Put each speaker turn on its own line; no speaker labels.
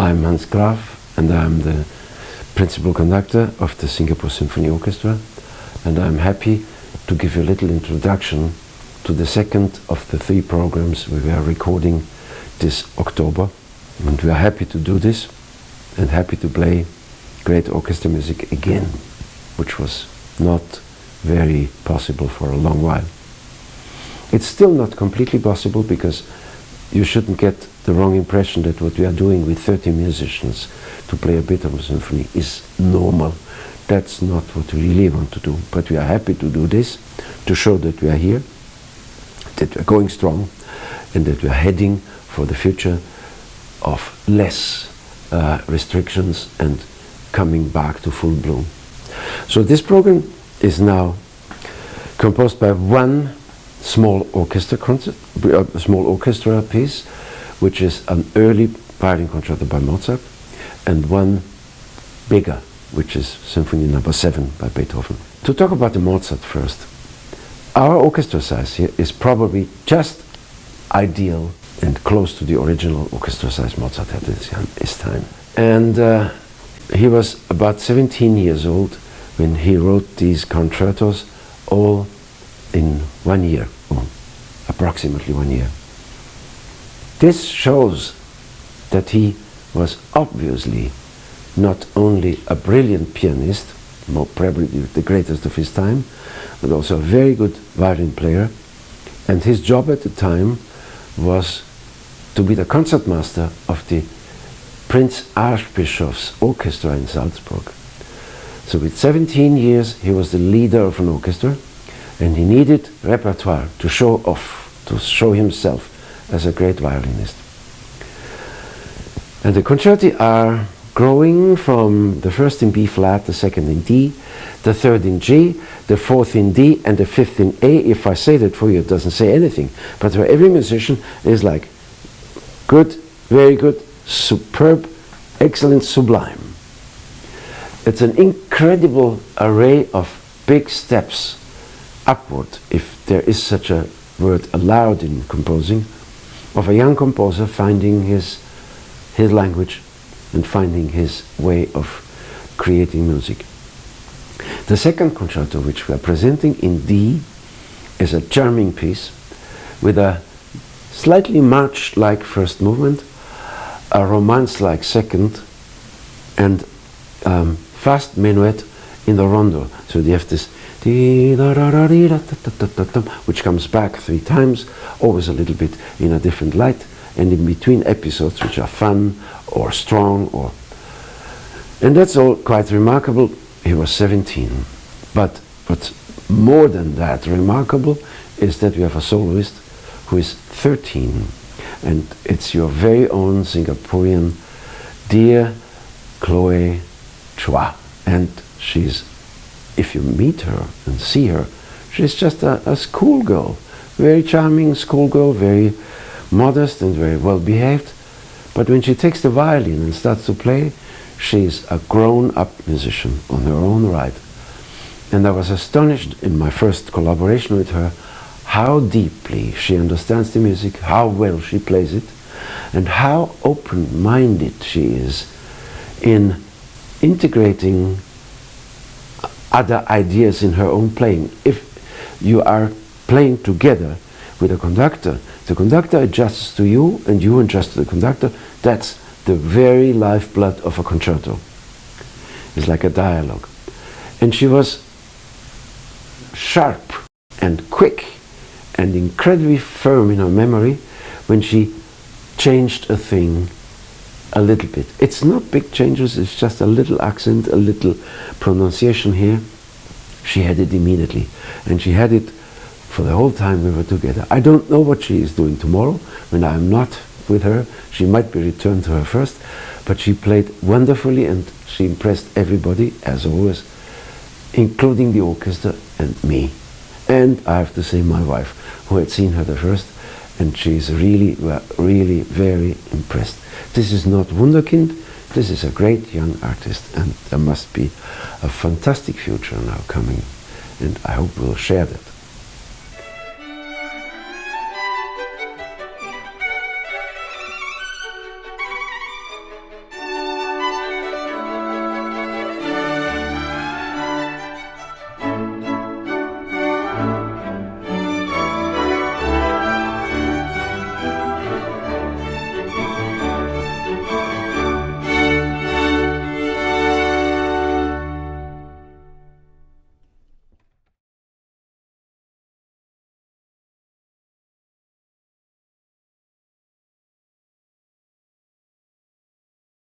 I'm Hans Graf, and I'm the principal conductor of the Singapore Symphony Orchestra, and I'm happy to give you a little introduction to the second of the 3 programs we were recording this October. And we are happy to do this and happy to play great orchestra music again, which was not very possible for a long while. It's still not completely possible, because you shouldn't get the wrong impression that what we are doing with 30 musicians to play a Beethoven symphony is normal. That's not what we really want to do, but we are happy to do this to show that we are here, that we are going strong, and that we are heading for the future of less restrictions and coming back to full bloom. So this program is now composed by one small orchestra concert, a small orchestra piece, which is an early violin concerto by Mozart, and one bigger, which is Symphony No. 7 by Beethoven. To talk about the Mozart first, our orchestra size here is probably just ideal and close to the original orchestra size Mozart had at his time. And he was about 17 years old when he wrote these concertos, all in 1 year, or approximately 1 year. This shows that he was obviously not only a brilliant pianist, more probably the greatest of his time, but also a very good violin player. And his job at the time was to be the concertmaster of the Prince Archbishop's orchestra in Salzburg. So with 17 years he was the leader of an orchestra, and he needed repertoire to show off, to show himself as a great violinist. And the concerti are growing from the first in B flat, the second in D, the third in G, the fourth in D, and the fifth in A. If I say that for you, it doesn't say anything, but for every musician is like good, very good, superb, excellent, sublime. It's an incredible array of big steps upward, if there is such a word allowed in composing, of a young composer finding his language and finding his way of creating music. The second concerto, which we are presenting in D, is a charming piece with a slightly march-like first movement, a romance-like second, and fast minuet in the rondo. So you have this which comes back 3 times, always a little bit in a different light, and in between episodes which are fun or strong, and that's all quite remarkable. He was 17, but what's more than that remarkable is that we have a soloist who is 13, and it's your very own Singaporean dear Chloe Chua, and she's, if you meet her and see her, she's just a schoolgirl, very charming schoolgirl, very modest and very well behaved. But when she takes the violin and starts to play, she's a grown-up musician on her own right. And I was astonished in my first collaboration with her how deeply she understands the music, how well she plays it, and how open-minded she is in integrating other ideas in her own playing. If you are playing together with a conductor, the conductor adjusts to you and you adjust to the conductor. That's the very lifeblood of a concerto. It's like a dialogue. And she was sharp and quick and incredibly firm in her memory when she changed a thing a little bit. It's not big changes, it's just a little accent, a little pronunciation here. She had it immediately, and she had it for the whole time we were together. I don't know what she is doing tomorrow when I am not with her. She might be returned to her first, but she played wonderfully and she impressed everybody, as always, including the orchestra and me. And I have to say my wife, who had seen her the first, and she's really, really very impressed. This is not Wunderkind, this is a great young artist, and there must be a fantastic future now coming, and I hope we'll share that.